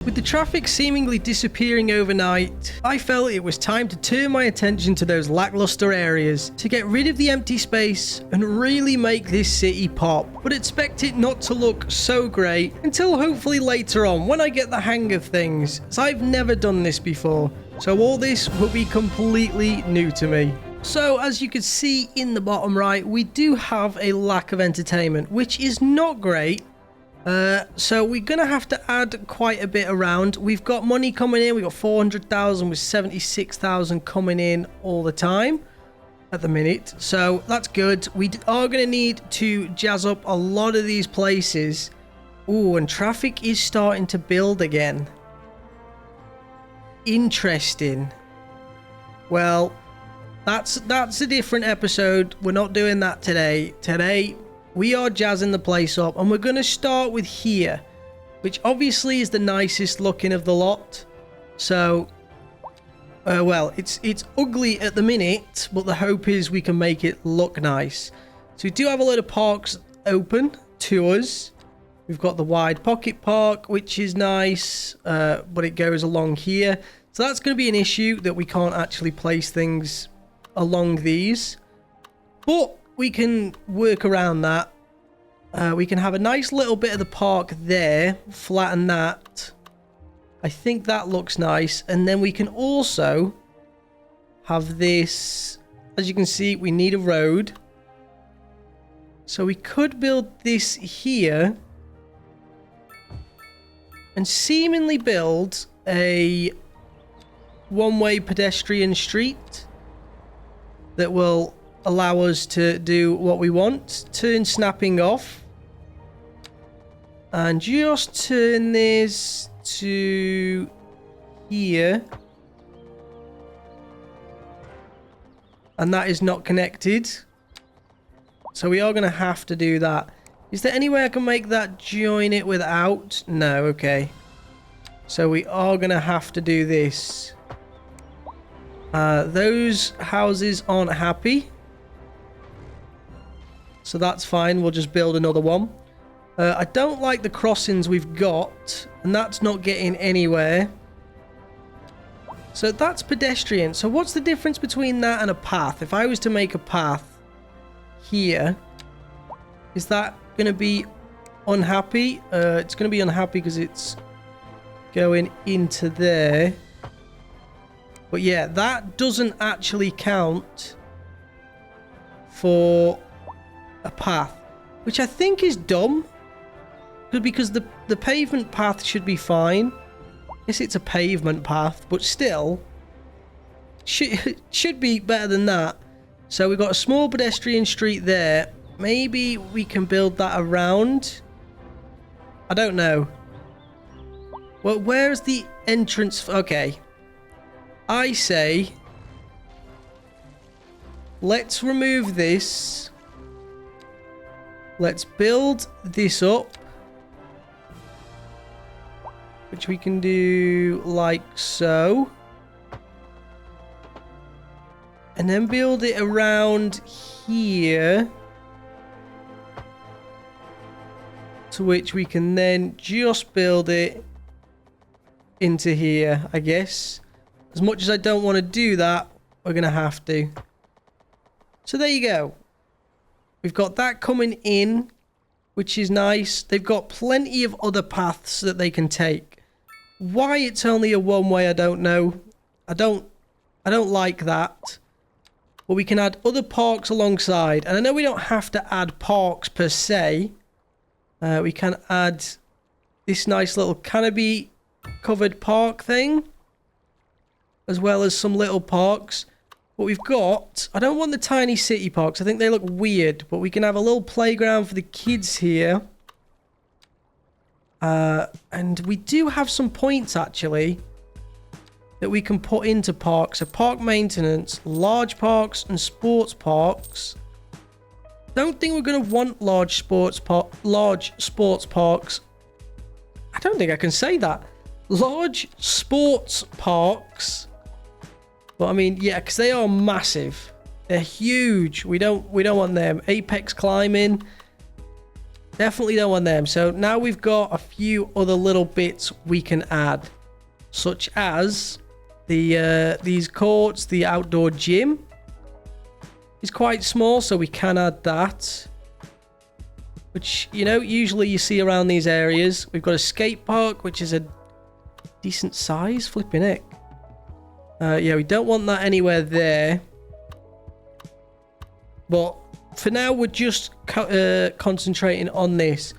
With the traffic seemingly disappearing overnight, I felt it was time to turn my attention to those lackluster areas to get rid of the empty space and really make this city pop. But expect it not to look so great until hopefully later on when I get the hang of things, as I've never done this before. So all this will be completely new to me. So as you can see in the bottom right, we do have a lack of entertainment, which is not great. So we're gonna have to add quite a bit around. We've got money coming in. We've got 400,000 with 76,000 coming in all the time at the minute, so that's good. We are gonna need to jazz up a lot of these places. Ooh, and traffic is starting to build again. Interesting. Well, that's a different episode. We're not doing that today. Today we are jazzing the place up, and we're going to start with here, which obviously is the nicest looking of the lot. So, well, it's ugly at the minute, but the hope is we can make it look nice. So we do have a load of parks open to us. We've got the wide pocket park, which is nice, but it goes along here. So that's going to be an issue that we can't actually place things along these. But we can work around that. We can have a nice little bit of the park there, flatten that. I think that looks nice. And then we can also have this. As you can see, we need a road. So we could build this here and seemingly build a one-way pedestrian street that will allow us to do what we want. Turn snapping off. And just turn this to here. And that is not connected. So we are going to have to do that. Is there any way I can make that join it without? No, okay. So we are going to have to do this. Those houses aren't happy. So that's fine. We'll just build another one. I don't like the crossings we've got, and that's not getting anywhere. So that's pedestrian. So what's the difference between that and a path? If I was to make a path here, is that going to be unhappy? It's going to be unhappy because it's going into there. But yeah, that doesn't actually count for a path, which I think is dumb, because the pavement path should be fine. Yes, it's a pavement path, but still should be better than that. So we've got a small pedestrian street there. Maybe we can build that around. I don't know. Well, where's the entrance? Okay, I say let's remove this. Let's build this up, which we can do like so. And then build it around here, to which we can then just build it into here, I guess. As much as I don't want to do that, we're going to have to. So there you go. We've got that coming in, which is nice. They've got plenty of other paths that they can take. Why it's only a one-way, I don't know. I don't like that. But we can add other parks alongside. And I know we don't have to add parks per se. We can add this nice little canopy covered park thing, as well as some little parks. But we've got, I don't want the tiny city parks. I think they look weird. But we can have a little playground for the kids here. And we do have some points, actually, that we can put into parks. So park maintenance, large parks, and sports parks. Don't think we're going to want large sports parks. I don't think I can say that. Large sports parks. But I mean, yeah, because they are massive. They're huge. We don't want them. Apex climbing. Definitely don't want them. So now we've got a few other little bits we can add, such as these courts. The outdoor gym is quite small, so we can add that, which, you know, usually you see around these areas. We've got a skate park, which is a decent size. Flipping it. Yeah, we don't want that anywhere there. But for now, we're just concentrating on this.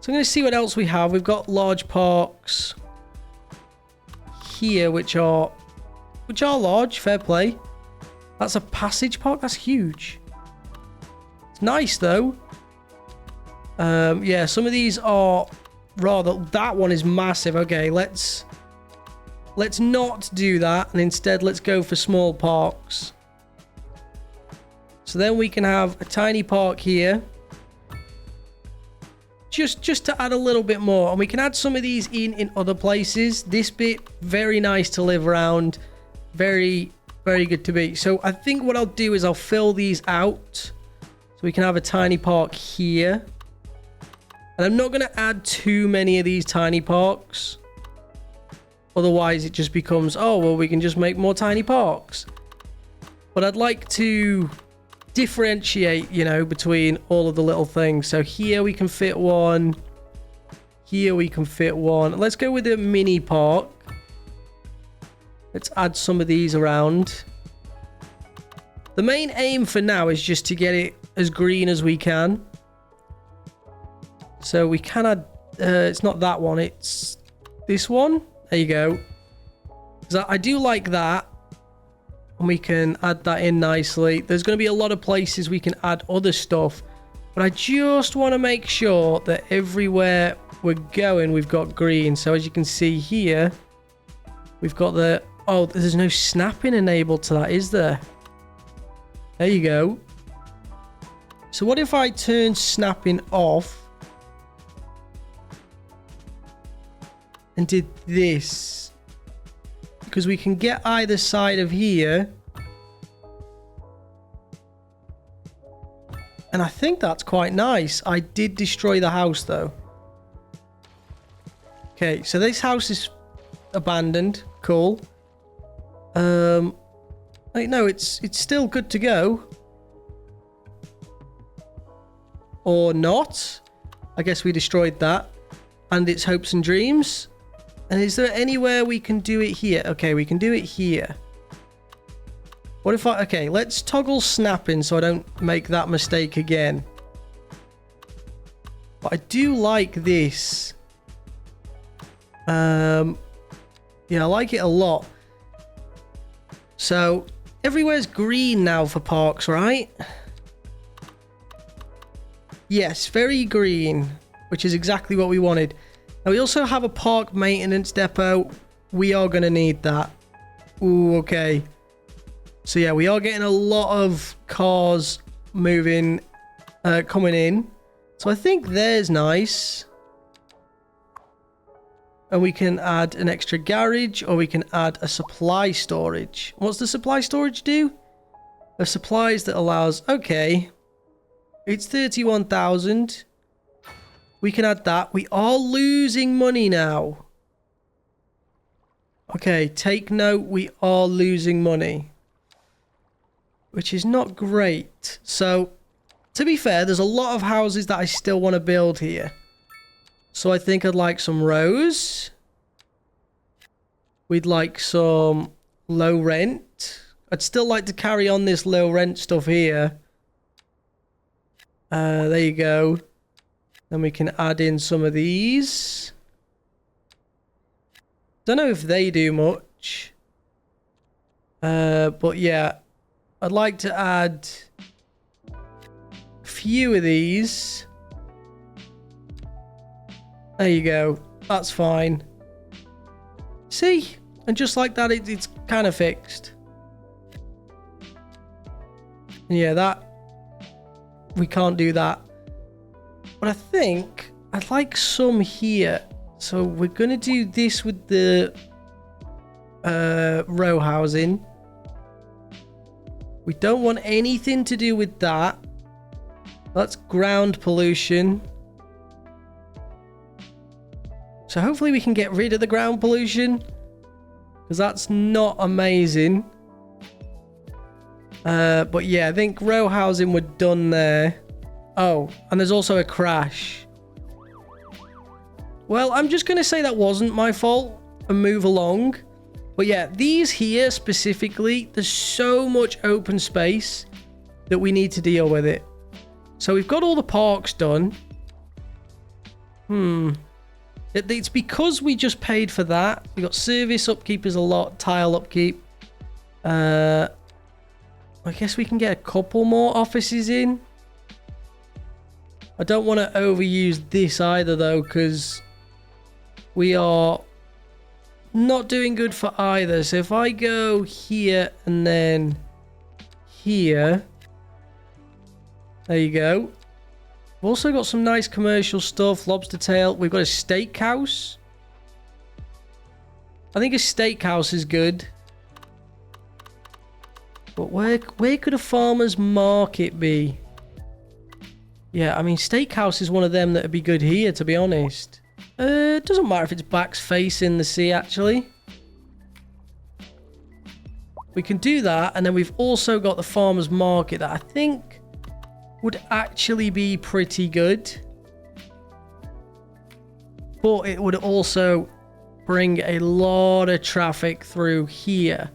So I'm going to see what else we have. We've got large parks here, which are large. Fair play. That's a passage park. That's huge. It's nice though. Yeah, some of these are rather. That one is massive. Okay, let's not do that, and instead let's go for small parks. So then we can have a tiny park here, just to add a little bit more, and we can add some of these in other places. This bit, very nice to live around, very good to be. So I think what I'll do is I'll fill these out, so we can have a tiny park here. And I'm not going to add too many of these tiny parks, otherwise it just becomes, oh well, we can just make more tiny parks. But I'd like to differentiate, you know, between all of the little things. So here we can fit one, here we can fit one. Let's go with a mini park. Let's add some of these around. The main aim for now is just to get it as green as we can. So we can add, it's not that one, it's this one. There you go. So I do like that. And we can add that in nicely. There's going to be a lot of places we can add other stuff, but I just want to make sure that everywhere we're going, we've got green. So as you can see here, we've got the, oh, there's no snapping enabled to that, is there? There you go. So what if I turn snapping off and did this? Because we can get either side of here. And I think that's quite nice. I did destroy the house though. Okay, so this house is abandoned. Cool. Wait, no, it's still good to go. Or not. I guess we destroyed that. And its hopes and dreams. And is there anywhere we can do it here? Okay, we can do it here. What if I... Okay, let's toggle snapping so I don't make that mistake again. But I do like this. Yeah, I like it a lot. So, everywhere's green now for parks, right? Yes, very green. Which is exactly what we wanted. Now, we also have a park maintenance depot. We are going to need that. Ooh, okay. So, yeah, we are getting a lot of cars moving, coming in. So, I think there's nice. And we can add an extra garage, or we can add a supply storage. What's the supply storage do? The supplies that allows... Okay. It's 31,000. We can add that. We are losing money now. Okay, take note. We are losing money. Which is not great. So, to be fair, there's a lot of houses that I still want to build here. So I think I'd like some rows. We'd like some low rent. I'd still like to carry on this low rent stuff here. There you go. Then we can add in some of these. Don't know if they do much. But yeah. I'd like to add a few of these. There you go. That's fine. See? And just like that, it's kind of fixed. And yeah, that... We can't do that. But I think I'd like some here. So we're going to do this with the row housing. We don't want anything to do with that. That's ground pollution. So hopefully we can get rid of the ground pollution, because that's not amazing. But yeah, I think row housing we're done there. Oh, and there's also a crash. Well, I'm just going to say that wasn't my fault and move along. But yeah, these here specifically, there's so much open space that we need to deal with it. So we've got all the parks done. It's because we just paid for that. We got service upkeep is a lot, tile upkeep. I guess we can get a couple more offices in. I don't want to overuse this either though, because we are not doing good for either. So if I go here and then here, there you go. We've also got some nice commercial stuff. Lobster tail. We've got a steakhouse. I think a steakhouse is good. But where could a farmer's market be? Yeah, I mean, steakhouse is one of them that would be good here, to be honest. It doesn't matter if it's backs facing the sea, actually. We can do that, and then we've also got the farmer's market that I think would actually be pretty good. But it would also bring a lot of traffic through here.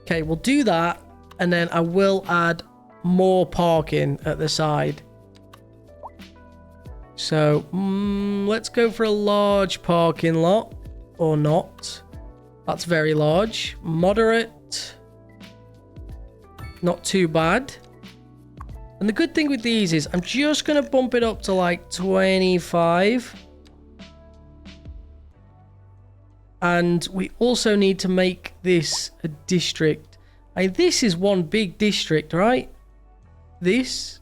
Okay, we'll do that, and then I will add more parking at the side. So, let's go for a large parking lot. Or not. That's very large. Moderate. Not too bad. And the good thing with these is I'm just going to bump it up to like 25. And we also need to make this a district. This is one big district, right? This.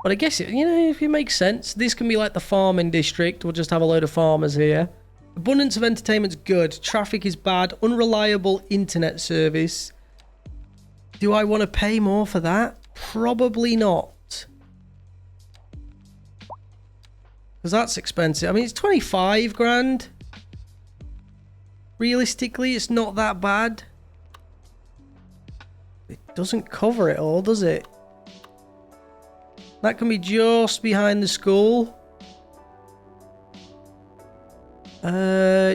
But I guess, if it makes sense, this can be like the farming district. We'll just have a load of farmers here. Abundance of entertainment's good. Traffic is bad. Unreliable internet service. Do I want to pay more for that? Probably not. Because that's expensive. I mean, it's 25 grand. Realistically, it's not that bad. It doesn't cover it all, does it? That can be just behind the school.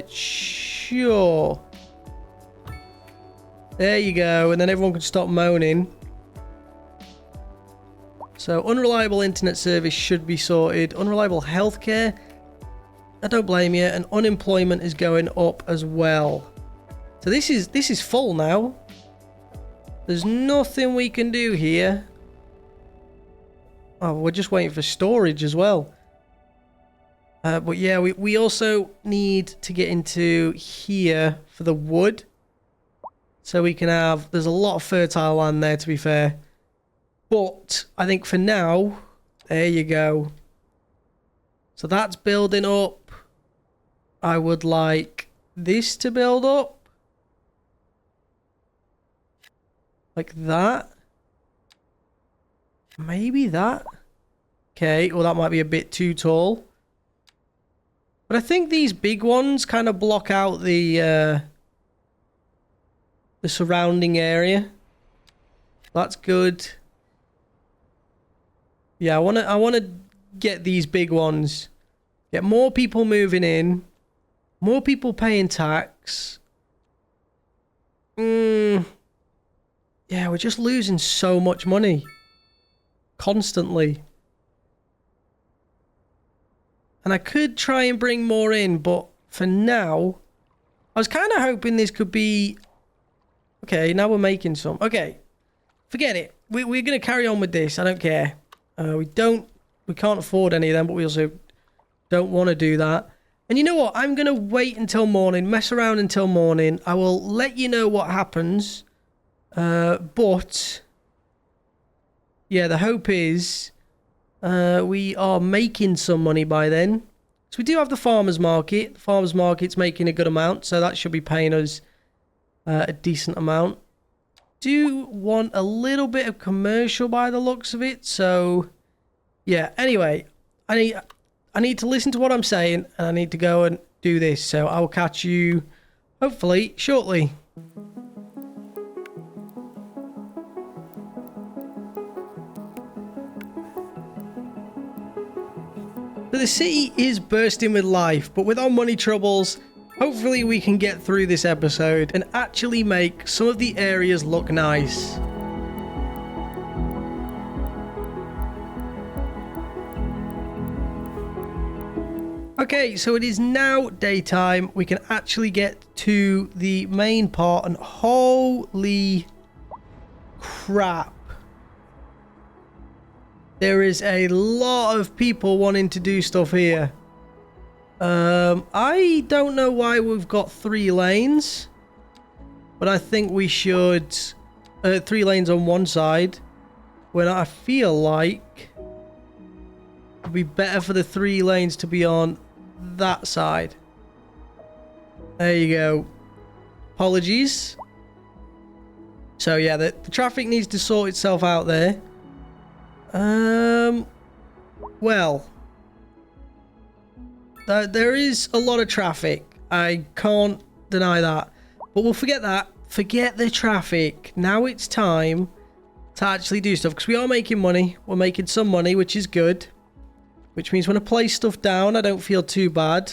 Sure. There you go. And then everyone can stop moaning. So, unreliable internet service should be sorted. Unreliable healthcare. I don't blame you. And unemployment is going up as well. So this is full now. There's nothing we can do here. Oh, we're just waiting for storage as well. But yeah, we also need to get into here for the wood. So we can have... There's a lot of fertile land there, to be fair. But I think for now... There you go. So that's building up. I would like this to build up. Like that. Maybe that. Okay, well that might be a bit too tall. But I think these big ones kind of block out the surrounding area. That's good. Yeah, I want to get these big ones. Get more people moving in. More people paying tax. Yeah, we're just losing so much money. Constantly. And I could try and bring more in, but for now, I was kind of hoping this could be... Okay, now we're making some. Okay, forget it. We're going to carry on with this. I don't care. We can't afford any of them, but we also don't want to do that. And you know what? I'm going to wait until morning, mess around until morning. I will let you know what happens. But... Yeah, the hope is we are making some money by then. So we do have the farmer's market. The farmer's market's making a good amount, so that should be paying us a decent amount. Do want a little bit of commercial by the looks of it, so yeah. Anyway, I I need to listen to what I'm saying, and I need to go and do this. So I will catch you, hopefully, shortly. So the city is bursting with life, but with our money troubles, hopefully we can get through this episode and actually make some of the areas look nice. Okay, so it is now daytime. We can actually get to the main part, and holy crap. There is a lot of people wanting to do stuff here. I don't know why we've got 3 lanes, but I think we should 3 lanes on one side, when I feel like it'd be better for the 3 lanes to be on that side. There you go. Apologies. So yeah, the traffic needs to sort itself out there. Well, there is a lot of traffic. I can't deny that. But we'll forget that. Forget the traffic. Now it's time to actually do stuff, because we are making money. We're making some money, which is good. Which means when I place stuff down, I don't feel too bad.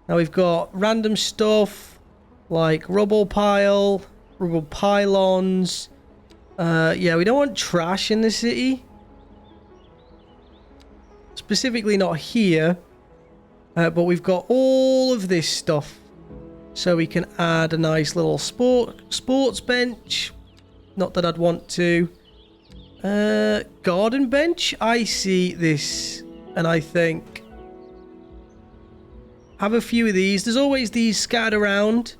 Now we've got random stuff like rubble pile, rubble pylons. Yeah, we don't want trash in the city. Specifically not here. But we've got all of this stuff. So we can add a nice little sports bench. Not that I'd want to. Garden bench. I see this. And I think have a few of these. There's always these scattered around.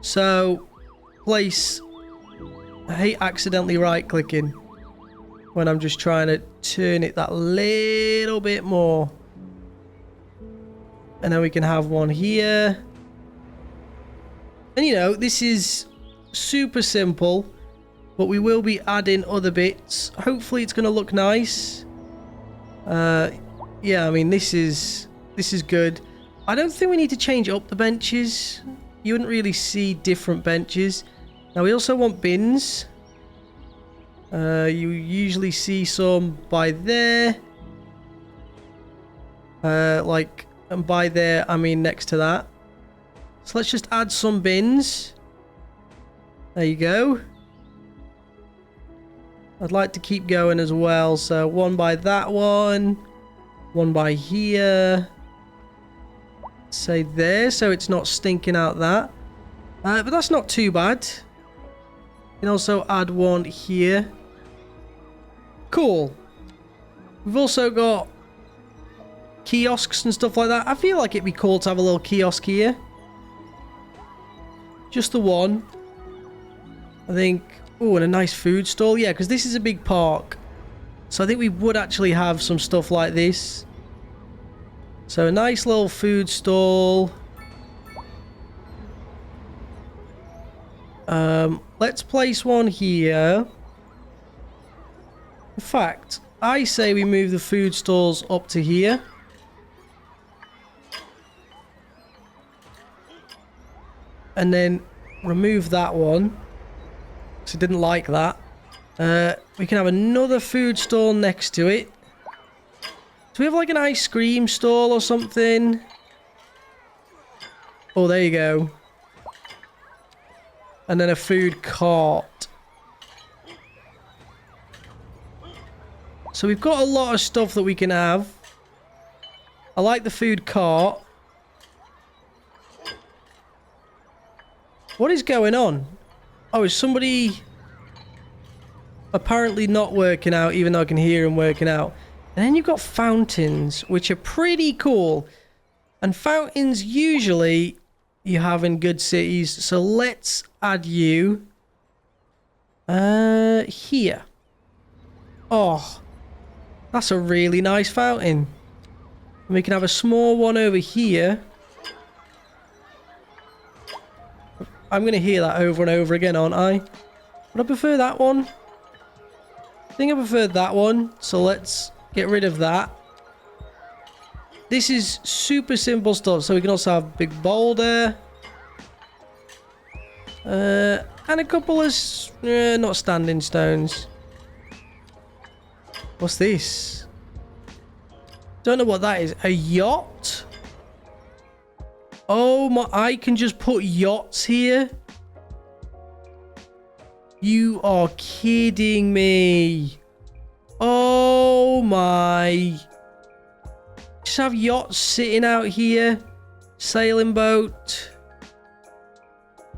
So place. I hate accidentally right clicking when I'm just trying to turn it that little bit more. And then we can have one here. And you know, this is super simple, but we will be adding other bits. Hopefully it's going to look nice. Yeah, I mean, this is good. I don't think we need to change up the benches. You wouldn't really see different benches. Now we also want bins. You usually see some by there. And by there, I mean next to that. So let's just add some bins. There you go. I'd like to keep going as well. So one by that one. One by here. Say there, so it's not stinking out that. But that's not too bad. You can also add one here. Cool. We've also got kiosks and stuff like that. I feel like it'd be cool to have a little kiosk here. Just the one. I think... Oh, and a nice food stall. Yeah, because this is a big park. So I think we would actually have some stuff like this. So a nice little food stall. Let's place one here. In fact, I say we move the food stalls up to here. And then remove that one. Because I didn't like that. We can have another food stall next to it. Do we have like an ice cream stall or something? Oh, there you go. And then a food cart. So we've got a lot of stuff that we can have. I like the food cart. What is going on? Oh, is somebody apparently not working out, even though I can hear him working out. And then you've got fountains, which are pretty cool. And fountains usually you have in good cities. So let's add you here. Oh, that's a really nice fountain. And we can have a small one over here. I'm going to hear that over and over again, aren't I? Would I prefer that one? I think I prefer that one. So let's get rid of that. this is super simple stuff. So we can also have big boulder. And a couple of not standing stones. What's this? Don't know what that is. A yacht? Oh my, I can just put yachts here. You are kidding me. Oh my. Just have yachts sitting out here. Sailing boat.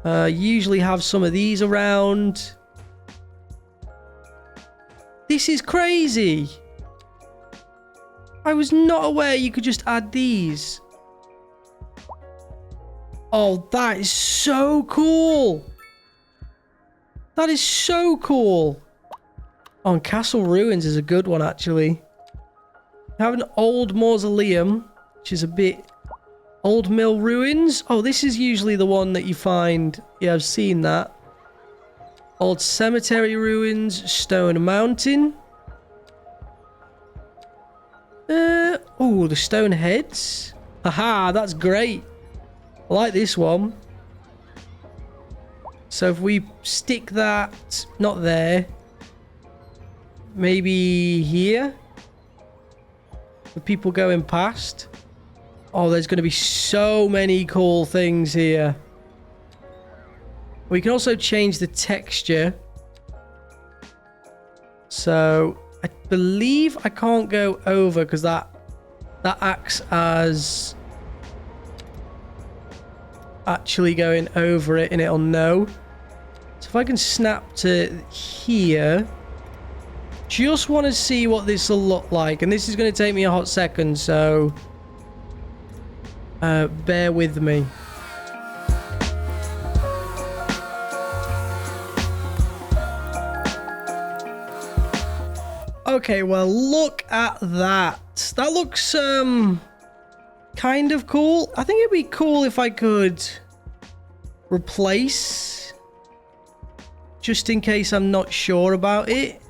Usually have some of these around. This is crazy. I was not aware you could just add these. Oh, that is so cool. That is so cool. Oh, and Castle Ruins is a good one, actually. I have an old mausoleum, which is a bit... Old mill ruins. Oh, this is usually the one that you find. Yeah, I've seen that. Old cemetery ruins. Stone mountain. Oh, the stone heads. Haha, that's great. I like this one. So if we stick that, not there, maybe here, for people going past. Oh, there's going to be so many cool things here. We can also change the texture. So I believe I can't go over because that acts as actually going over it and it'll know. So if I can snap to here, just want to see what this will look like, and this is going to take me a hot second, so bear with me. Okay, well, look at that. That looks kind of cool. I think it'd be cool if I could replace, just in case I'm not sure about it.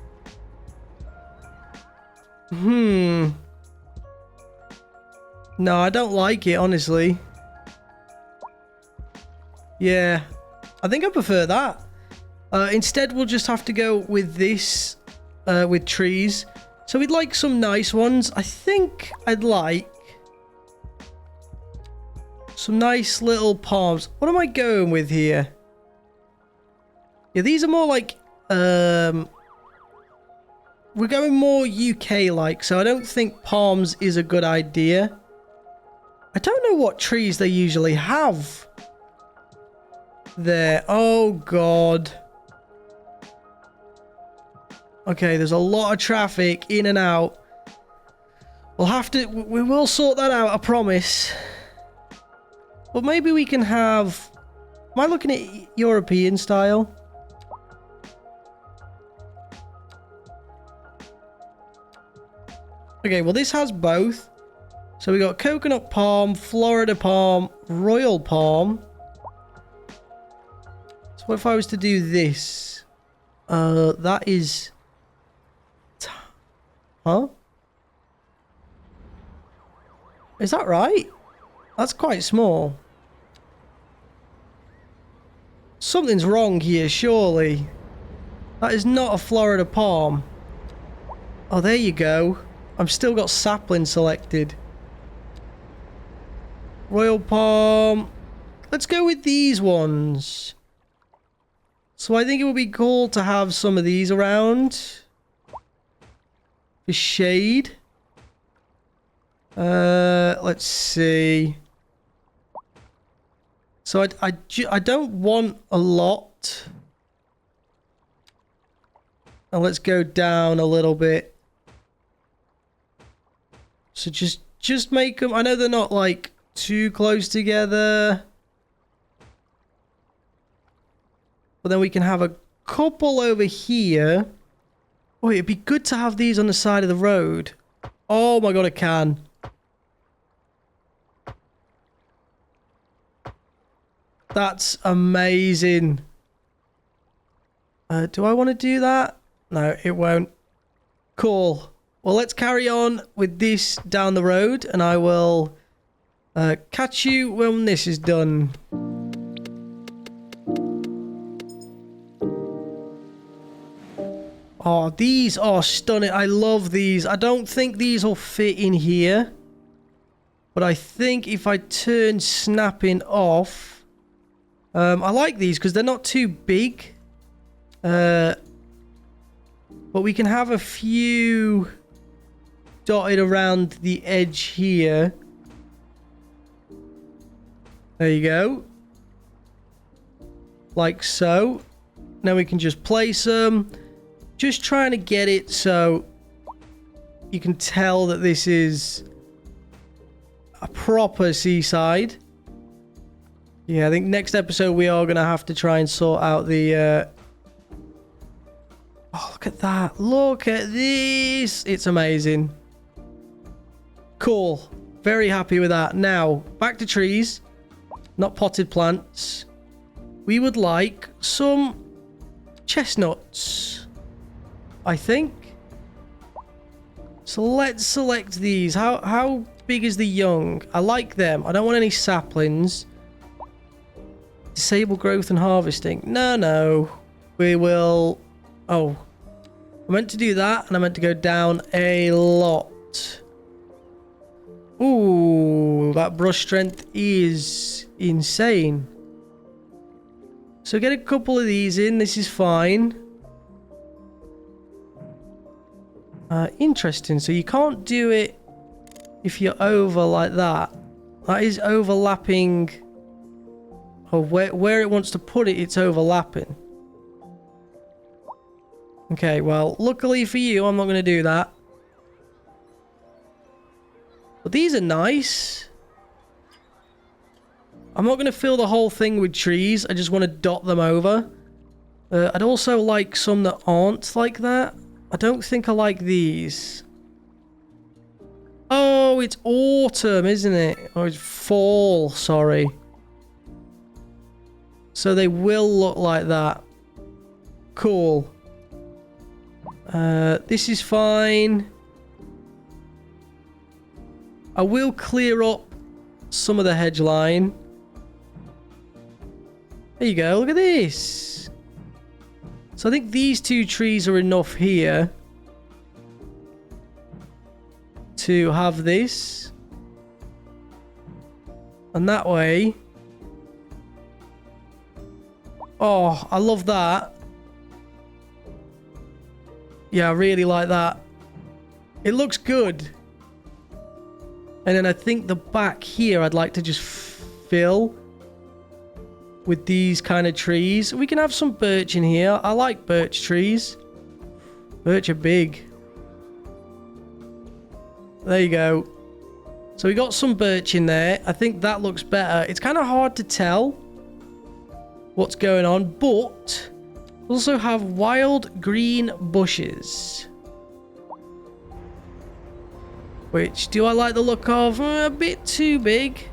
No, I don't like it, honestly. Yeah, I think I prefer that. Instead, we'll just have to go with this, with trees. So we'd like some nice ones. I think I'd like some nice little palms. What am I going with here? Yeah, these are more like, we're going more UK-like, so I don't think palms is a good idea. I don't know what trees they usually have there. Oh, God. Okay, there's a lot of traffic in and out. We'll have to... We will sort that out, I promise. But maybe we can have... Am I looking at European style? Okay, well, this has both. So we got coconut palm, Florida palm, royal palm. So what if I was to do this? That is... Huh? Is that right? That's quite small. Something's wrong here, surely. That is not a Florida palm. Oh, there you go. I've still got sapling selected. Royal palm. Let's go with these ones. So I think it would be cool to have some of these around. For shade. Let's see. So I don't want a lot. And let's go down a little bit. So just make them... I know they're not like too close together. But then we can have a couple over here. Oh, it'd be good to have these on the side of the road. Oh my God, I can. That's amazing. Do I want to do that? No, it won't. Cool. Well, let's carry on with this down the road, and I will catch you when this is done. Oh, these are stunning. I love these. I don't think these will fit in here. But I think if I turn snapping off... I like these because they're not too big. But we can have a few dotted around the edge here. There you go. Like so. Now we can just place them. Just trying to get it so you can tell that this is a proper seaside. Yeah, I think next episode we are going to have to try and sort out the... Oh, look at that. Look at this. It's amazing. Cool. Very happy with that. Now, back to trees. Not potted plants. We would like some chestnuts, I think. So let's select these. How big is the young? I like them. I don't want any saplings. Disable growth and harvesting. No. We will... Oh. I meant to do that, and I meant to go down a lot. Ooh, that brush strength is insane. So get a couple of these in. This is fine. Interesting. So you can't do it if you're over like that. That is overlapping. Oh, where it wants to put it, it's overlapping. Okay, well, luckily for you, I'm not going to do that. But these are nice. I'm not going to fill the whole thing with trees. I just want to dot them over. I'd also like some that aren't like that. I don't think I like these. Oh, it's autumn, isn't it? Oh, it's fall, sorry. So they will look like that. Cool. This is fine. I will clear up some of the hedge line. There you go, look at this. So I think these two trees are enough here to have this. And that way... Oh, I love that. Yeah, I really like that. It looks good. And then I think the back here I'd like to just fill with these kind of trees. We can have some birch in here. I like birch trees. Birch are big. There you go. So we got some birch in there. I think that looks better. It's kind of hard to tell what's going on, but also have wild green bushes. Which, do I like the look of? A bit too big.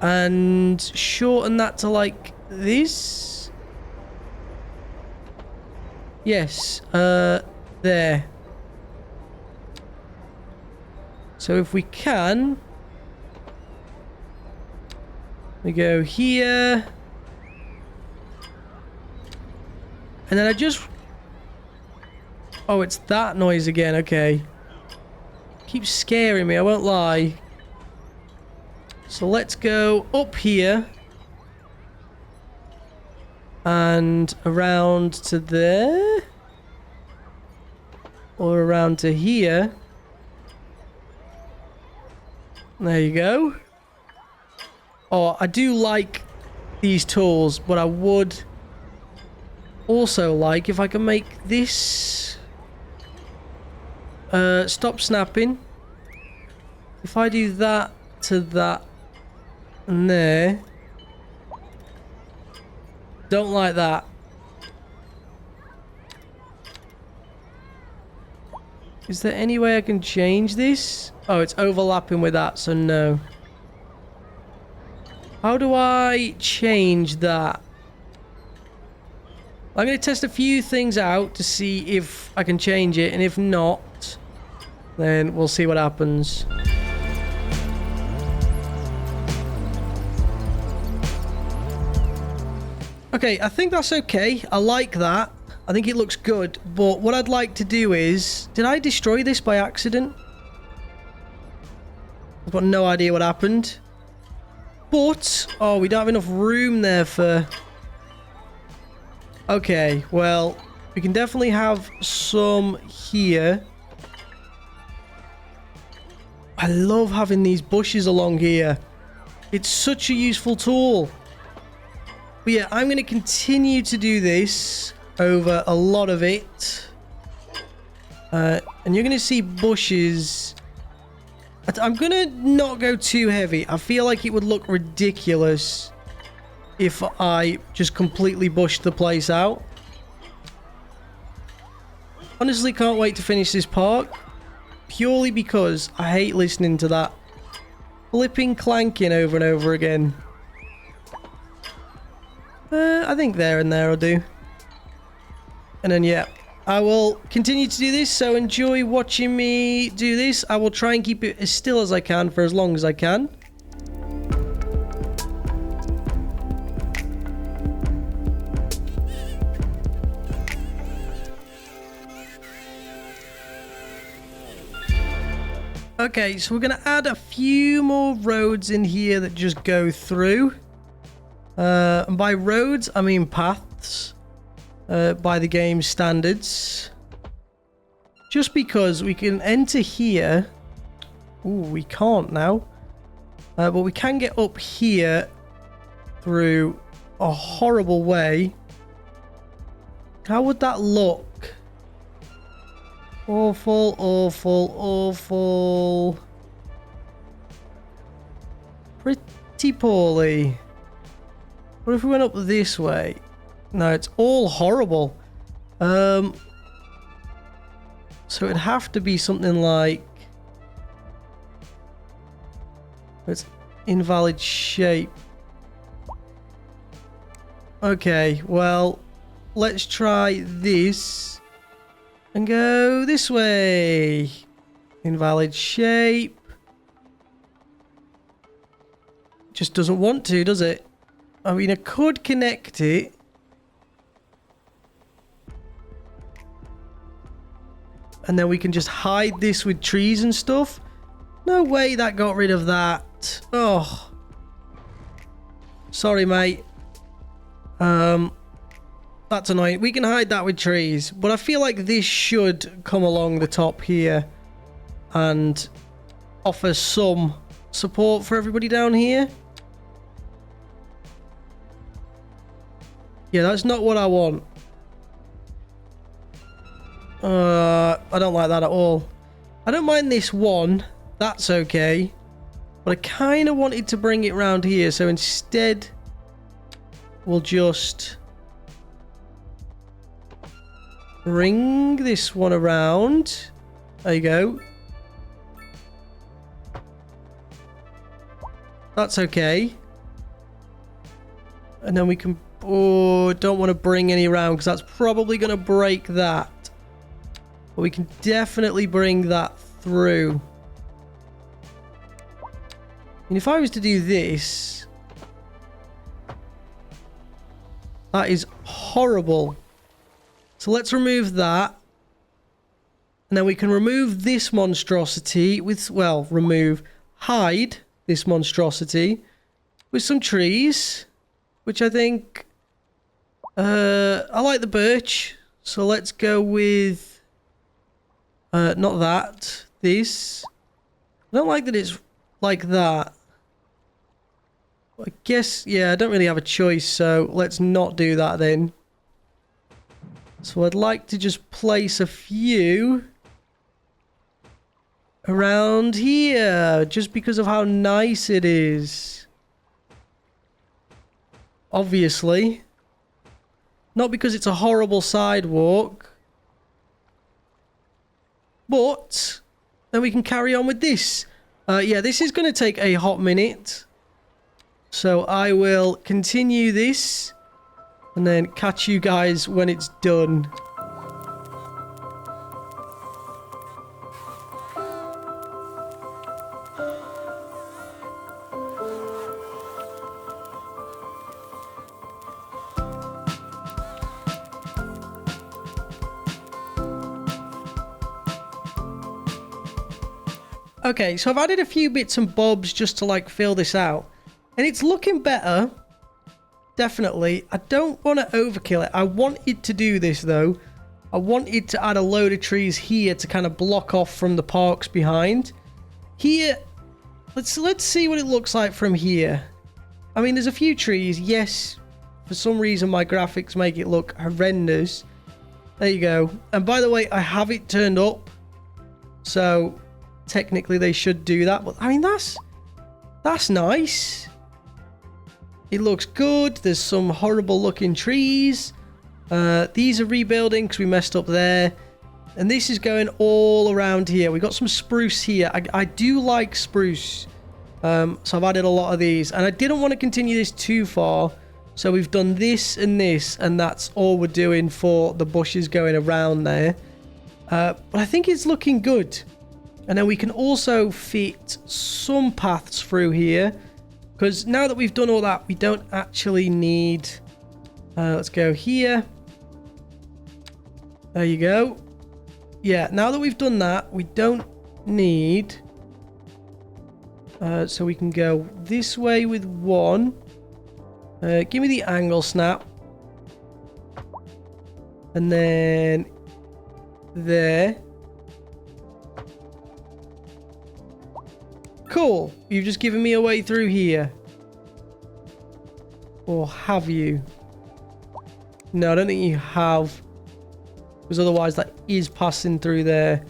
And shorten that to like this. Yes, there. So if we can, we go here. And then I just... Oh, it's that noise again, okay. Keeps scaring me, I won't lie. So let's go up here. And around to there. Or around to here. There you go. Oh, I do like these tools, but I would also like if I can make this stop snapping. If I do that to that and there. Don't like that. Is there any way I can change this? Oh, it's overlapping with that, so no. How do I change that? I'm going to test a few things out to see if I can change it, and if not, then we'll see what happens. Okay, I think that's okay. I like that. I think it looks good, but what I'd like to do is... Did I destroy this by accident? I've got no idea what happened. But... Oh, we don't have enough room there for... Okay, well, we can definitely have some here. I love having these bushes along here. It's such a useful tool. But yeah, I'm going to continue to do this over a lot of it. And you're going to see bushes. I'm going to not go too heavy. I feel like it would look ridiculous if I just completely bushed the place out. Honestly, can't wait to finish this park. Purely because I hate listening to that flipping clanking over and over again. I think there and there will do. And then, yeah, I will continue to do this. So enjoy watching me do this. I will try and keep it as still as I can for as long as I can. Okay, so we're going to add a few more roads in here that just go through. And by roads, I mean paths. By the game's standards. Just because we can enter here. Ooh, we can't now. But we can get up here through a horrible way. How would that look? Awful, awful, awful. Pretty poorly. What if we went up this way? No, it's all horrible. So it'd have to be something like... It's invalid shape. Okay, well, let's try this. And go this way. Invalid shape. Just doesn't want to, does it? I mean, I could connect it. And then we can just hide this with trees and stuff. No way that got rid of that. Oh. Sorry, mate. That's annoying. We can hide that with trees. But I feel like this should come along the top here. And offer some support for everybody down here. Yeah, that's not what I want. I don't like that at all. I don't mind this one. That's okay. But I kind of wanted to bring it round here. So instead, we'll just bring this one around. There you go. That's okay. And then we can... Oh, don't want to bring any around because that's probably going to break that. But we can definitely bring that through. And if I was to do this... That is horrible. So let's remove that. And then we can remove this monstrosity with... Well, hide this monstrosity with some trees. Which I think... I like the birch. So let's go with... not that. This. I don't like that it's like that. I guess, yeah, I don't really have a choice, so let's not do that then. So I'd like to just place a few around here, just because of how nice it is. Obviously. Not because it's a horrible sidewalk. But then we can carry on with this. Yeah, this is going to take a hot minute. So I will continue this. and then catch you guys when it's done. Okay, so I've added a few bits and bobs just to like fill this out. And it's looking better. Definitely. I don't want to overkill it. I wanted to do this though. I wanted to add a load of trees here to kind of block off from the parks behind. Here, let's see what it looks like from here. I mean, there's a few trees. Yes, for some reason my graphics make it look horrendous. There you go. And by the way, I have it turned up. So technically they should do that, but I mean that's nice. It looks good. There's some horrible looking trees. These are rebuilding because we messed up there, and this is going all around here. We got some spruce here. I do like spruce, so I've added a lot of these, and I didn't want to continue this too far, so we've done this, and that's all we're doing for the bushes going around there. But I think it's looking good. And then we can also fit some paths through here, because now that we've done all that, we don't actually need... let's go here. There you go. Yeah, now that we've done that, we don't need... so we can go this way with one. Give me the angle snap. And then there. Cool. You've just given me a way through here. Or have you? No, I don't think you have. Because otherwise that is passing through there.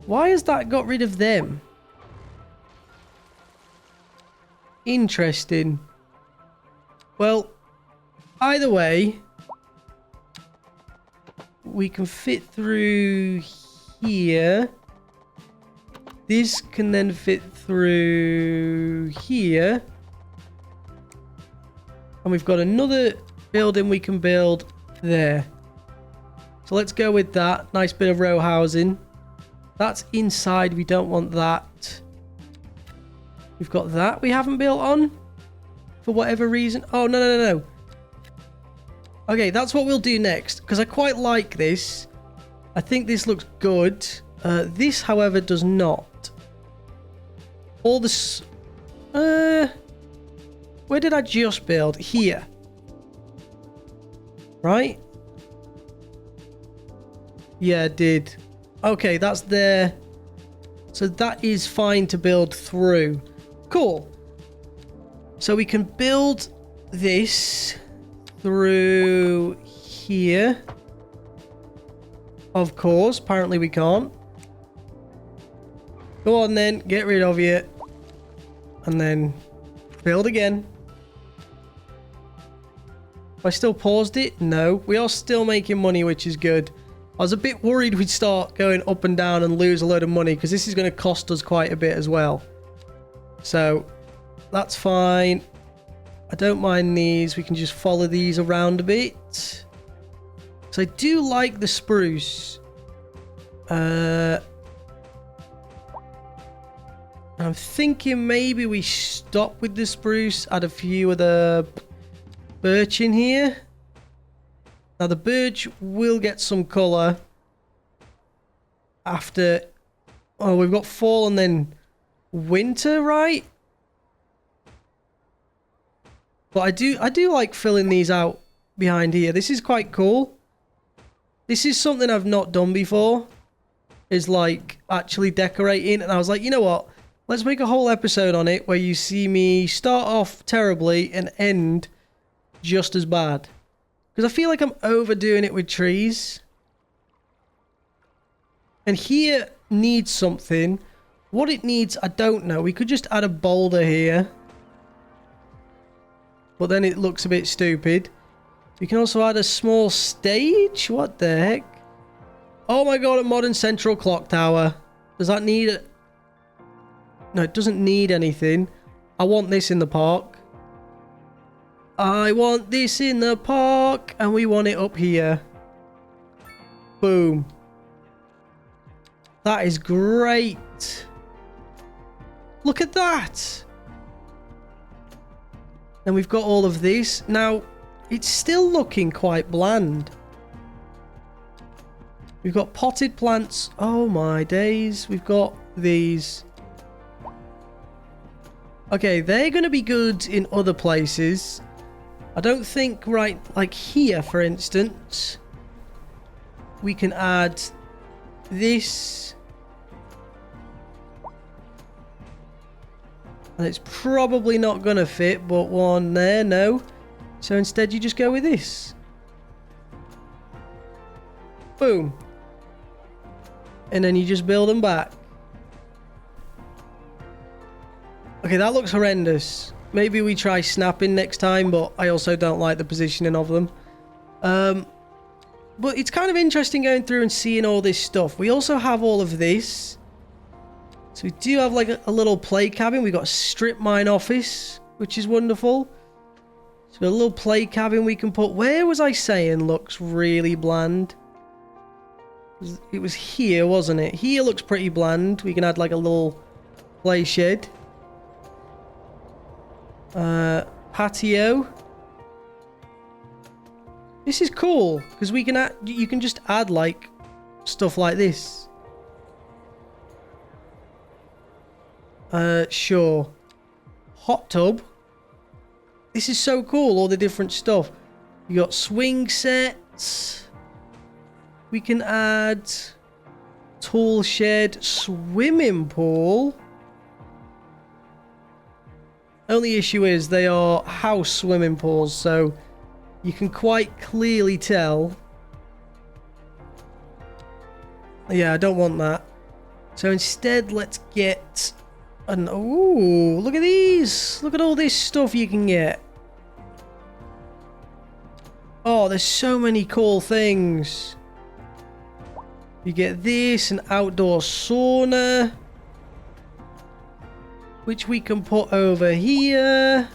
Why has that got rid of them? Interesting. Well, either way, we can fit through here. This can then fit through here. And we've got another building we can build there. So let's go with that. Nice bit of row housing. That's inside. We don't want that. We've got that we haven't built on. For whatever reason. Oh, no. Okay, that's what we'll do next. Because I quite like this. I think this looks good. This, however, does not. All this... where did I just build? Here. Right? Yeah, it did. Okay, that's there. So that is fine to build through. Cool. So we can build this through here. Of course. Apparently we can't. Go on then. Get rid of you. And then build again. Have I still paused it? No. We are still making money, which is good. I was a bit worried we'd start going up and down and lose a load of money, because this is going to cost us quite a bit as well. So that's fine. I don't mind these. We can just follow these around a bit. So I do like the spruce. I'm thinking maybe we stop with the spruce, add a few of the birch in here. Now the birch will get some colour after... Oh, we've got fall and then winter, right? But I do like filling these out behind here. This is quite cool. This is something I've not done before. Is like actually decorating. And I was like, you know what? Let's make a whole episode on it where you see me start off terribly and end just as bad. Because I feel like I'm overdoing it with trees. And here needs something. What it needs, I don't know. We could just add a boulder here. But then it looks a bit stupid. We can also add a small stage. What the heck? Oh my god, a modern central clock tower. Does that need it? No, it doesn't need anything. I want this in the park. I want this in the park, and we want it up here. Boom. That is great. Look at that. Then we've got all of this. Now, it's still looking quite bland. We've got potted plants. Oh my days. We've got these. Okay, they're going to be good in other places. I don't think, right, like here, for instance, we can add this. And it's probably not going to fit, but one there, no. So instead you just go with this. Boom. And then you just build them back. Okay, that looks horrendous. Maybe we try snapping next time, but I also don't like the positioning of them. But it's kind of interesting going through and seeing all this stuff. We also have all of this. So we do have like a little play cabin. We've got a strip mine office, which is wonderful. So a little play cabin we can put. Where was I saying looks really bland? It was here, wasn't it? Here looks pretty bland. We can add like a little play shed. Patio. This is cool because we can add, you can just add like stuff like this. Sure. Hot tub. This is so cool, all the different stuff. You got swing sets. We can add tool shed, swimming pool. Only issue is they are house swimming pools, so you can quite clearly tell. Yeah, I don't want that. So instead, let's get an... Ooh, look at these. Look at all this stuff you can get. Oh, there's so many cool things. You get this, an outdoor sauna, which we can put over here.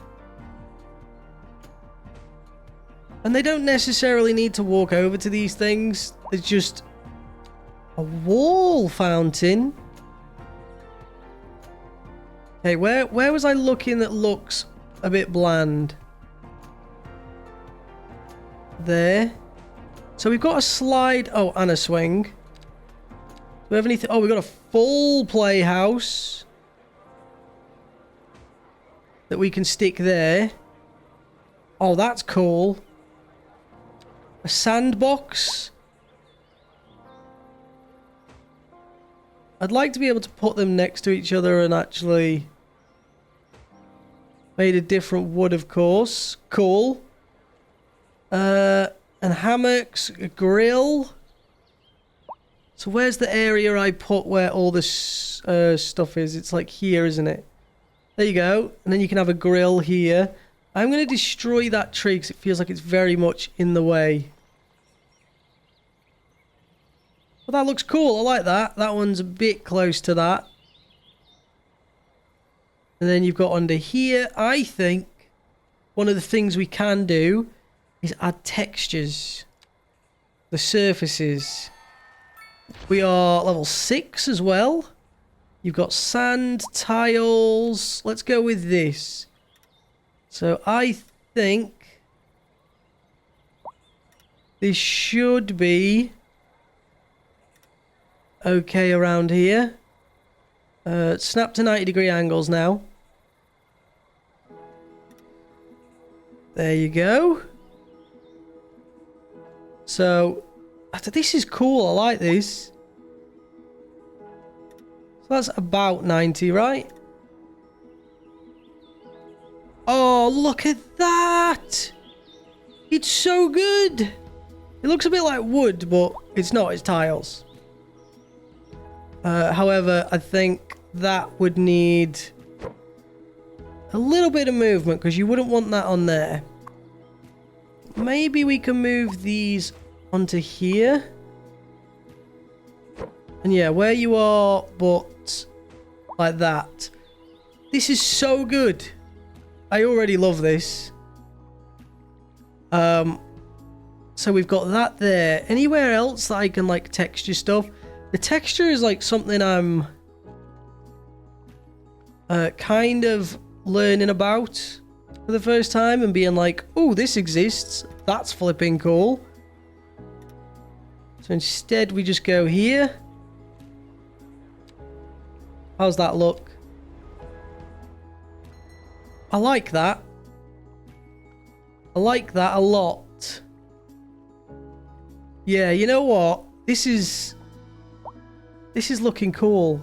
And they don't necessarily need to walk over to these things. It's just a wall fountain. Okay, where was I looking that looks a bit bland? There. So we've got a slide. Oh, and a swing. Do we have anything? Oh, we've got a full playhouse that we can stick there. Oh, that's cool. A sandbox. I'd like to be able to put them next to each other and actually made a different wood, of course. Cool. And hammocks, a grill. So where's the area I put where all this stuff is? It's like here, isn't it? There you go. And then you can have a grill here. I'm going to destroy that tree because it feels like it's very much in the way. Well, that looks cool. I like that. That one's a bit close to that. And then you've got under here. I think one of the things we can do is add textures. The surfaces. We are level 6 as well. You've got sand, tiles. Let's go with this. So I think this should be okay around here. Snap to 90-degree angles now. There you go. So this is cool. I like this. So that's about 90, right? Oh, look at that! It's so good! It looks a bit like wood, but it's not. It's tiles. However, I think that would need a little bit of movement because you wouldn't want that on there. Maybe we can move these onto here. And yeah, where you are, but like that. This is so good. I already love this. So we've got that there. Anywhere else that I can like texture stuff? The texture is like something I'm kind of learning about for the first time and being like, oh, this exists. That's flipping cool. So instead we just go here. How's that look? I like that. I like that a lot. Yeah, you know what? This is looking cool.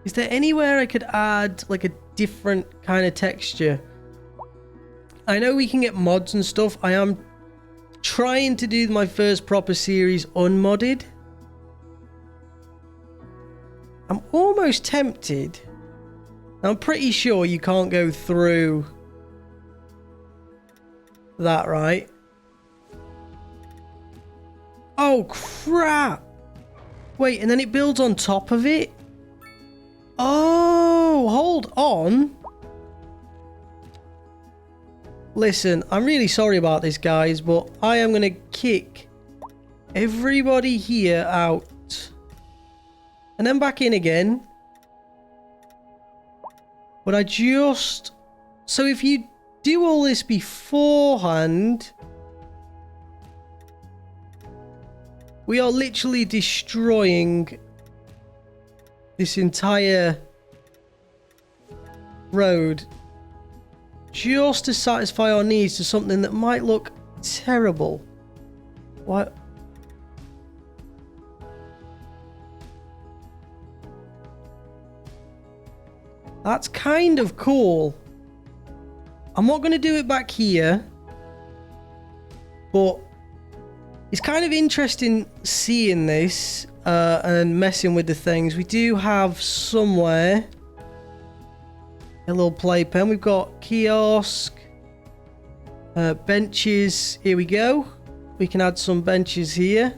Is there anywhere I could add like a different kind of texture? I know we can get mods and stuff. I am trying to do my first proper series unmodded. I'm almost tempted. I'm pretty sure you can't go through that, right? Oh, crap. Wait, and then it builds on top of it? Oh, hold on. Listen, I'm really sorry about this, guys, but I am going to kick everybody here out. And then back in again. But I just... So if you do all this beforehand... We are literally destroying this entire road just to satisfy our needs to something that might look terrible. What? That's kind of cool. I'm not going to do it back here, but it's kind of interesting seeing this and messing with the things. We do have somewhere a little playpen. We've got kiosk, benches. Here we go. We can add some benches here.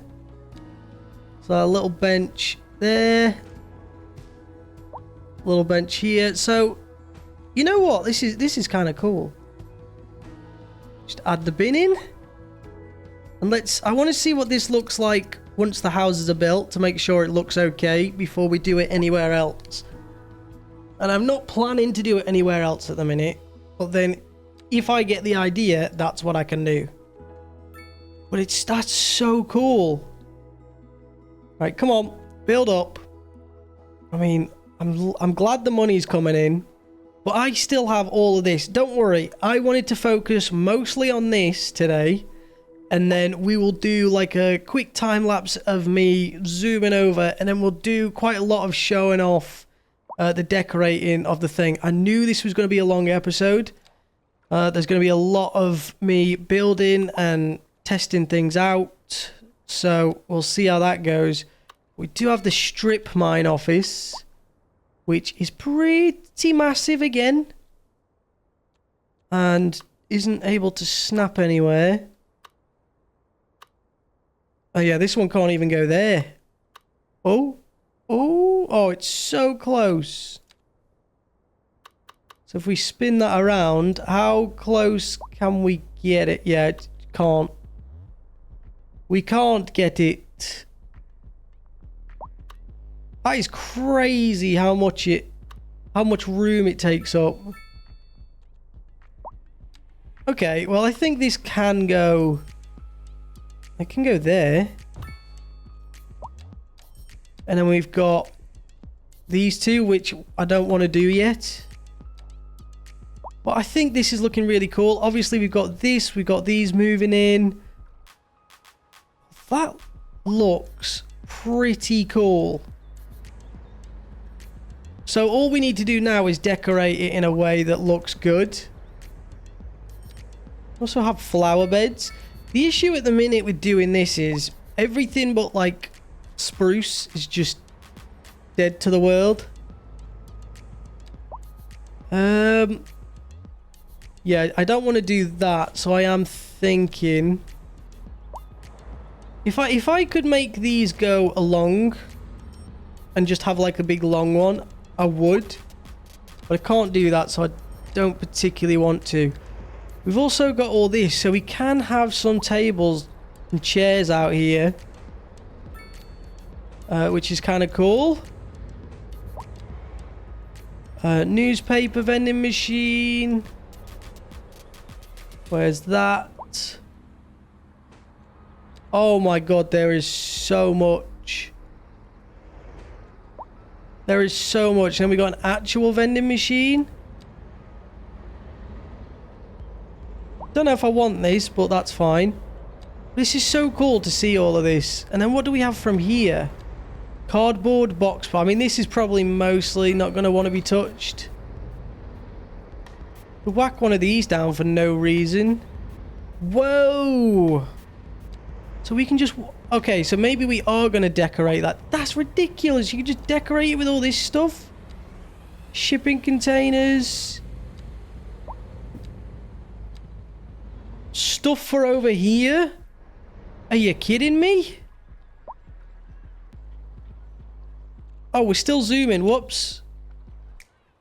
So a little bench there. Little bench here. So, you know what? This is kind of cool. Just add the bin in. And I want to see what this looks like once the houses are built to make sure it looks okay before we do it anywhere else. And I'm not planning to do it anywhere else at the minute. But then if I get the idea, that's what I can do. But that's so cool. Right, come on. Build up. I mean, I'm glad the money's coming in. But I still have all of this. Don't worry. I wanted to focus mostly on this today. And then we will do like a quick time lapse of me zooming over. And then we'll do quite a lot of showing off the decorating of the thing. I knew this was going to be a long episode. There's going to be a lot of me building and testing things out. So we'll see how that goes. We do have the strip mine office, which is pretty massive again. And isn't able to snap anywhere. Oh yeah, this one can't even go there. Oh. Oh, it's so close. So if we spin that around, how close can we get it? Yeah, it can't. We can't get it. That is crazy how much room it takes up. Okay, well I think this can go. It can go there. And then we've got these two, which I don't want to do yet. But I think this is looking really cool. Obviously, we've got this. We've got these moving in. That looks pretty cool. So all we need to do now is decorate it in a way that looks good. Also have flower beds. The issue at the minute with doing this is everything but like spruce is just dead to the world. Yeah, I don't want to do that, so I am thinking if I could make these go along and just have like a big long one, I would. But I can't do that, so I don't particularly want to. We've also got all this, so we can have some tables and chairs out here, which is kind of cool. Newspaper vending machine. Where's that? Oh my god, there is so much. There is so much. Then we got an actual vending machine. Don't know if I want this, but that's fine. This is so cool to see all of this. And then what do we have from here? Cardboard box. I mean, this is probably mostly not going to want to be touched. We'll whack one of these down for no reason. Whoa! So we can just... Okay, so maybe we are going to decorate that. That's ridiculous. You can just decorate it with all this stuff. Shipping containers. Stuff for over here? Are you kidding me? Oh, we're still zooming. Whoops.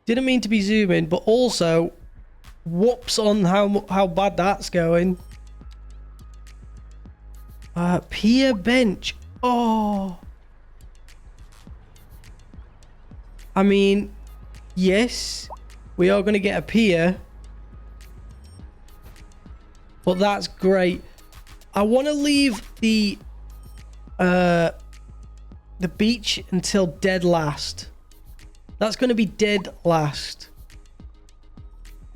Didn't mean to be zooming, but also... Whoops on how bad that's going. Pier bench. Oh. I mean, yes, we are going to get a pier. But that's great. I want to leave the beach until dead last. That's going to be dead last.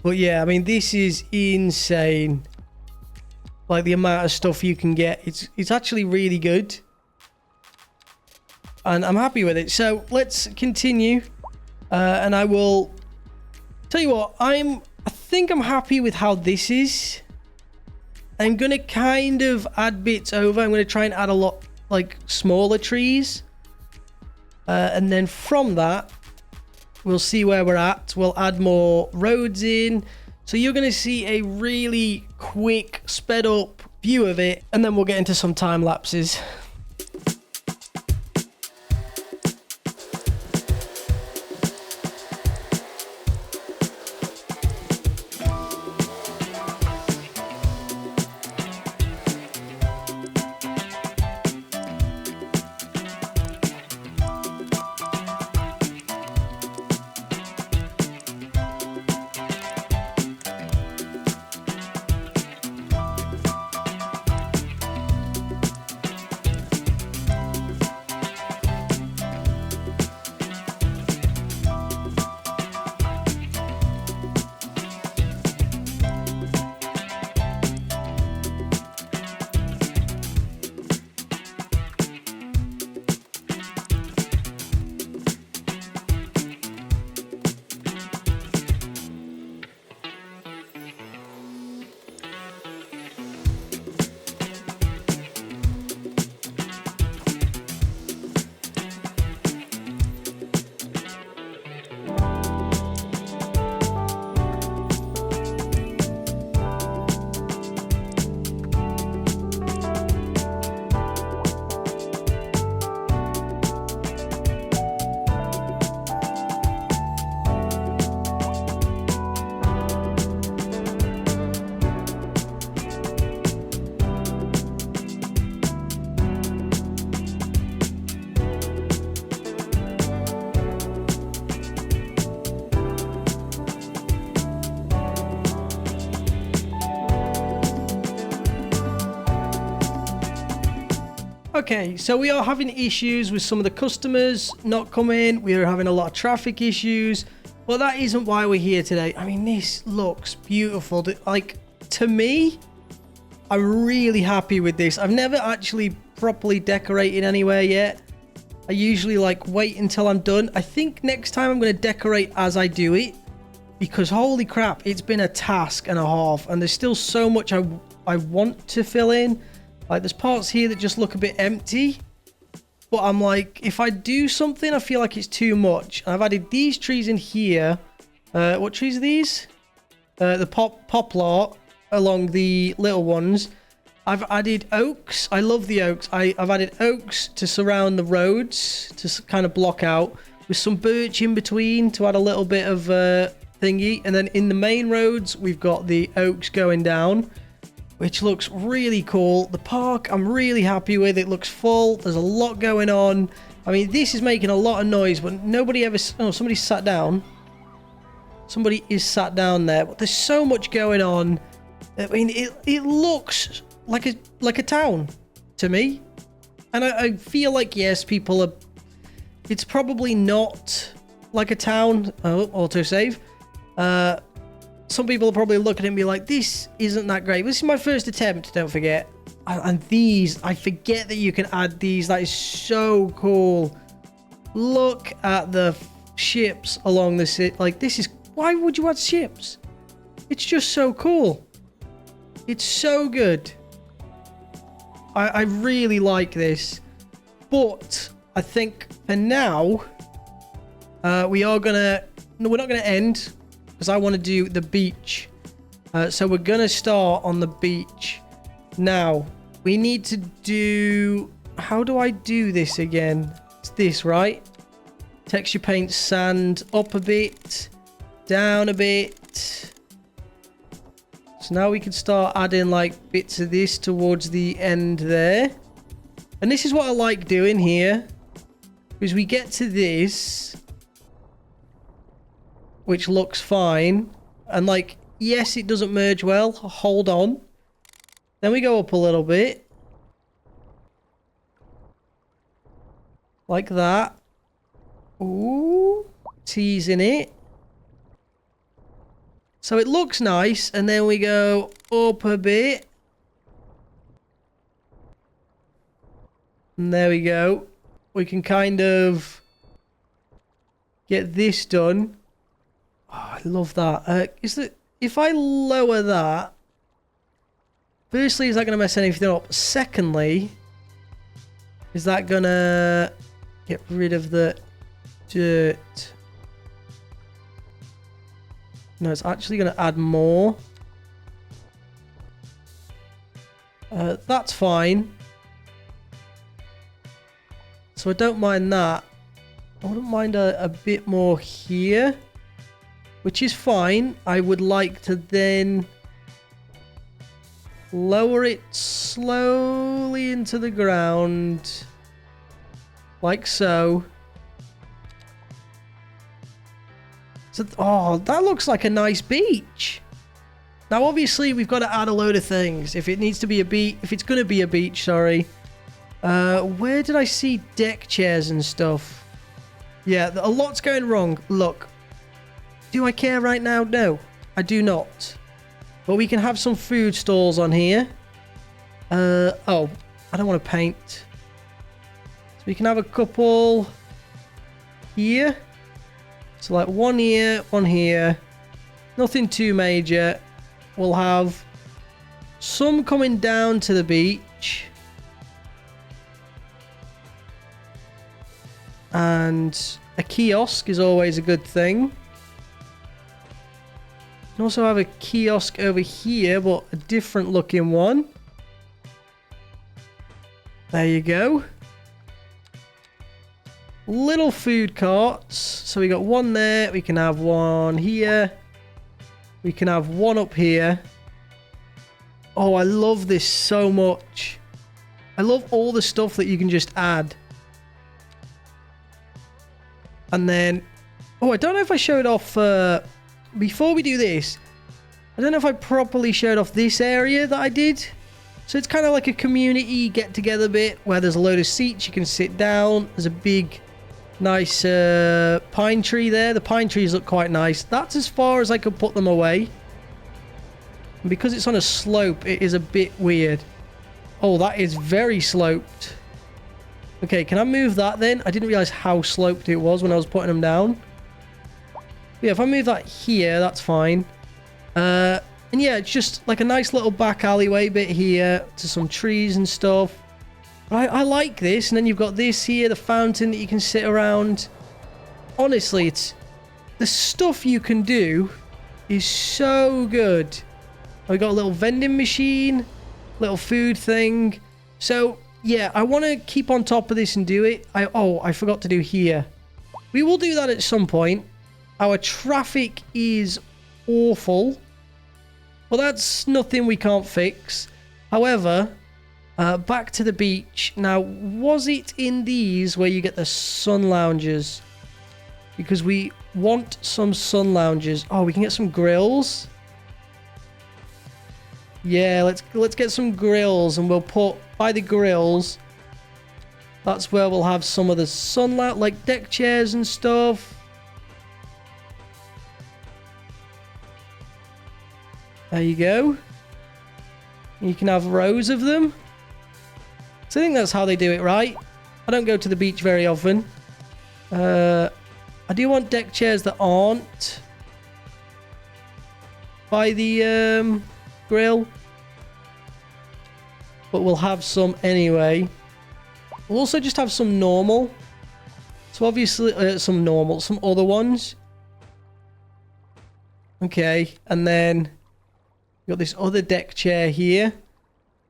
But yeah, I mean, this is insane. Like the amount of stuff you can get. It's actually really good. And I'm happy with it. So let's continue. And I will tell you what, I think I'm happy with how this is. I'm going to kind of add bits over. I'm going to try and add a lot, like, smaller trees. And then from that, we'll see where we're at. We'll add more roads in. So you're going to see a really quick, sped up view of it. And then we'll get into some time lapses. Okay, so we are having issues with some of the customers not coming. We are having a lot of traffic issues. Well, that isn't why we're here today. I mean, this looks beautiful. Like, to me, I'm really happy with this. I've never actually properly decorated anywhere yet. I usually, like, wait until I'm done. I think next time I'm going to decorate as I do it. Because, holy crap, it's been a task and a half. And there's still so much I want to fill in. Like, there's parts here that just look a bit empty. But I'm like, if I do something, I feel like it's too much. And I've added these trees in here. What trees are these? The poplar along the little ones. I've added oaks. I love the oaks. I've added oaks to surround the roads to kind of block out. With some birch in between to add a little bit of thingy. And then in the main roads, we've got the oaks going down, which looks really cool. The park, I'm really happy with. It looks full. There's a lot going on. I mean, this is making a lot of noise, but nobody ever... Oh, somebody sat down. Somebody is sat down there, but there's so much going on. I mean, it looks like a town to me. And I feel like, yes, people are... It's probably not like a town. Oh, autosave. Some people are probably looking at me like, this isn't that great. This is my first attempt, don't forget. And these, I forget that you can add these. That is so cool. Look at the ships along the city. Like, this is... Why would you add ships? It's just so cool. It's so good. I really like this. But I think for now, we are gonna... No, we're not gonna end, because I want to do the beach. So we're gonna start on the beach. Now, we need to do... How do I do this again? It's this, right? Texture paint, sand, up a bit, down a bit. So now we can start adding like bits of this towards the end there. And this is what I like doing here. Because we get to this, which looks fine. And like, yes, it doesn't merge well. Hold on. Then we go up a little bit. Like that. Ooh. Teasing it. So it looks nice, and then we go up a bit. And there we go. We can kind of get this done. Oh, I love that. If I lower that, firstly, is that going to mess anything up? Secondly, is that going to get rid of the dirt? No, it's actually going to add more. That's fine. So I don't mind that. I wouldn't mind a bit more here, which is fine. I would like to then lower it slowly into the ground, like so. So, oh, that looks like a nice beach. Now, obviously, we've got to add a load of things. If it needs to be a beach, if it's going to be a beach, sorry. Where did I see deck chairs and stuff? Yeah, a lot's going wrong. Look. Do I care right now? No, I do not. But we can have some food stalls on here. Oh, I don't want to paint. So we can have a couple here. So like one here, one here. Nothing too major. We'll have some coming down to the beach. And a kiosk is always a good thing. You can also have a kiosk over here, but a different looking one. There you go. Little food carts. So we got one there. We can have one here. We can have one up here. Oh, I love this so much. I love all the stuff that you can just add. And then... Oh, I don't know if I showed off... before we do this, I don't know if I properly showed off this area that I did. So it's kind of like a community get-together bit where there's a load of seats. You can sit down. There's a big... nice pine tree there. The pine trees look quite nice. That's as far as I could put them away. And because it's on a slope, it is a bit weird. Oh, that is very sloped. Okay, can I move that then? I didn't realize how sloped it was when I was putting them down. Yeah, if I move that here, that's fine. And yeah, it's just like a nice little back alleyway bit here to some trees and stuff. I like this, and then you've got this here, the fountain that you can sit around. Honestly, it's... the stuff you can do is so good. We got a little vending machine, little food thing. So, yeah, I want to keep on top of this and do it. I forgot to do here. We will do that at some point. Our traffic is awful. Well, that's nothing we can't fix. However, back to the beach. Now, was it in these where you get the sun lounges? Because we want some sun lounges. Oh, we can get some grills. Yeah, let's get some grills, and we'll put by the grills. That's where we'll have some of the sunlight, like deck chairs and stuff. There you go. You can have rows of them. So I think that's how they do it, right? I don't go to the beach very often. I do want deck chairs that aren't by the grill. But we'll have some anyway. We'll also just have some normal. So obviously, some other ones. Okay, and then we got this other deck chair here.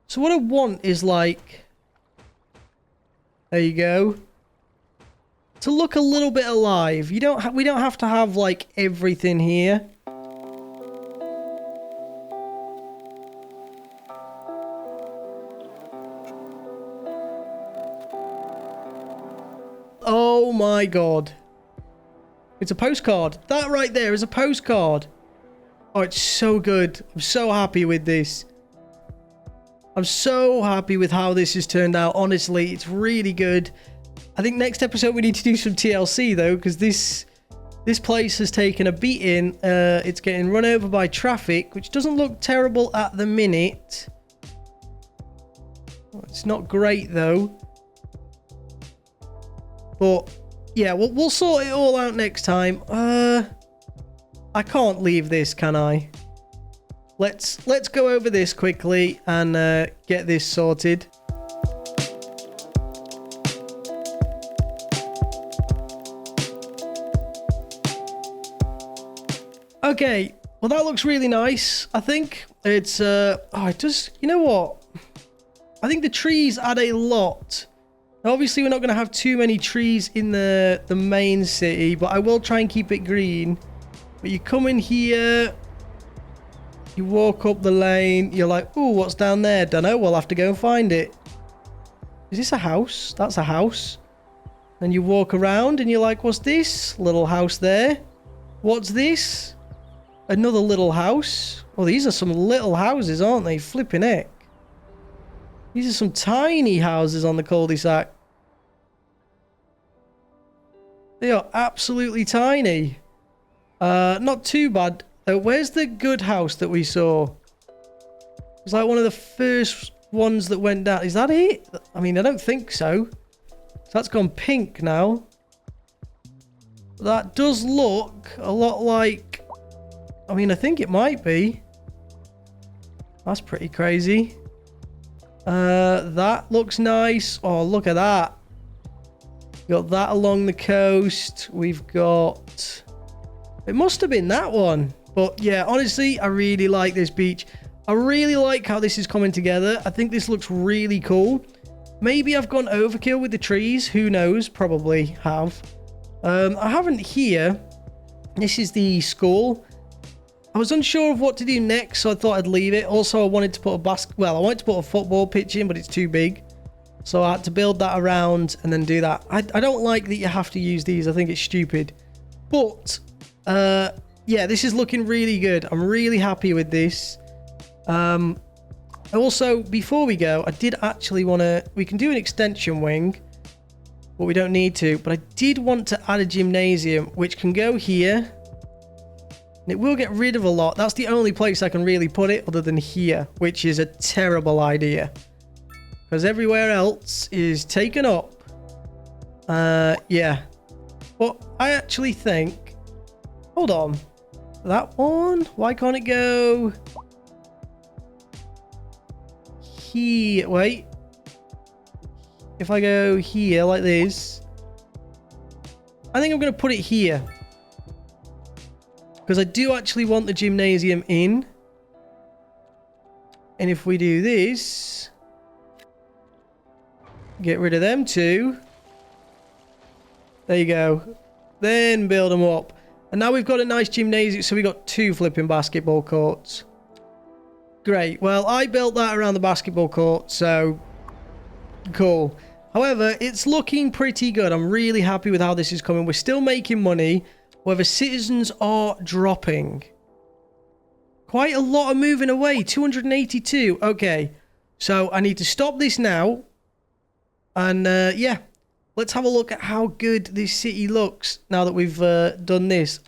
So what I want is like, there you go, to look a little bit alive. We don't have to have like everything here. Oh my god. It's a postcard. That right there is a postcard. Oh, it's so good. I'm so happy with this. I'm so happy with how this has turned out. Honestly, it's really good. I think next episode we need to do some TLC though, because this place has taken a beating. It's getting run over by traffic, which doesn't look terrible at the minute. It's not great though. But yeah, we'll sort it all out next time. I can't leave this, can I? Let's go over this quickly and get this sorted. Okay, well that looks really nice. I think it's it does. You know what? I think the trees add a lot. Obviously, we're not going to have too many trees in the main city, but I will try and keep it green. But you come in here, you walk up the lane, you're like, ooh, what's down there? Dunno, we'll have to go and find it. Is this a house? That's a house. Then you walk around and you're like, what's this? Little house there. What's this? Another little house. Well, these are some little houses, aren't they? Flipping heck. These are some tiny houses on the cul-de-sac. They are absolutely tiny. Not too bad. Where's the good house that we saw? It was like one of the first ones that went down. Is that it? I mean, I don't think so. So that's gone pink now. That does look a lot like... I mean, I think it might be. That's pretty crazy. That looks nice. Oh, look at that. Got that along the coast. We've got... It must have been that one. But yeah, honestly, I really like this beach. I really like how this is coming together. I think this looks really cool. Maybe I've gone overkill with the trees. Who knows? Probably have. I haven't here. This is the school. I was unsure of what to do next, so I thought I'd leave it. Also, I wanted to put I wanted to put a football pitch in, but it's too big. So I had to build that around and then do that. I don't like that you have to use these. I think it's stupid. But... yeah, this is looking really good. I'm really happy with this. Also, before we go, I did actually want to... We can do an extension wing, but we don't need to. But I did want to add a gymnasium, which can go here. And it will get rid of a lot. That's the only place I can really put it other than here, which is a terrible idea. Because everywhere else is taken up. Yeah. But I actually think... Hold on. That one? Why can't it go... Here? Wait. If I go here like this... I think I'm going to put it here. Because I do actually want the gymnasium in. And if we do this... Get rid of them two. There you go. Then build them up. And now we've got a nice gymnasium, so we got 2 flipping basketball courts. Great. Well, I built that around the basketball court, so cool. However, it's looking pretty good. I'm really happy with how this is coming. We're still making money. However, citizens are dropping. Quite a lot are moving away. 282. Okay. So I need to stop this now. And yeah, let's have a look at how good this city looks now that we've done this.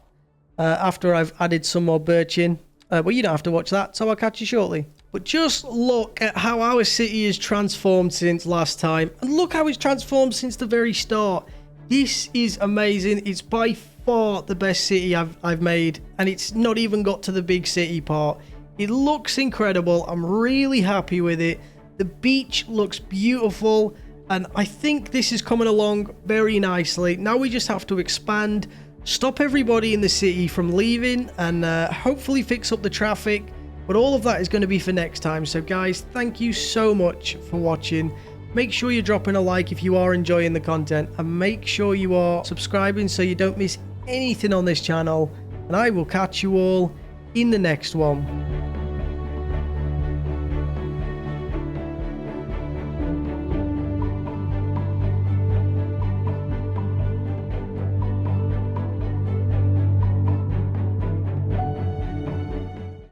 After I've added some more birch in. Well, you don't have to watch that, so I'll catch you shortly. But just look at how our city has transformed since last time. And look how it's transformed since the very start. This is amazing. It's by far the best city I've made. And it's not even got to the big city part. It looks incredible. I'm really happy with it. The beach looks beautiful. And I think this is coming along very nicely. Now we just have to expand, stop everybody in the city from leaving, and hopefully fix up the traffic. But all of that is going to be for next time. So guys, thank you so much for watching. Make sure you're dropping a like if you are enjoying the content, and make sure you are subscribing so you don't miss anything on this channel. And I will catch you all in the next one.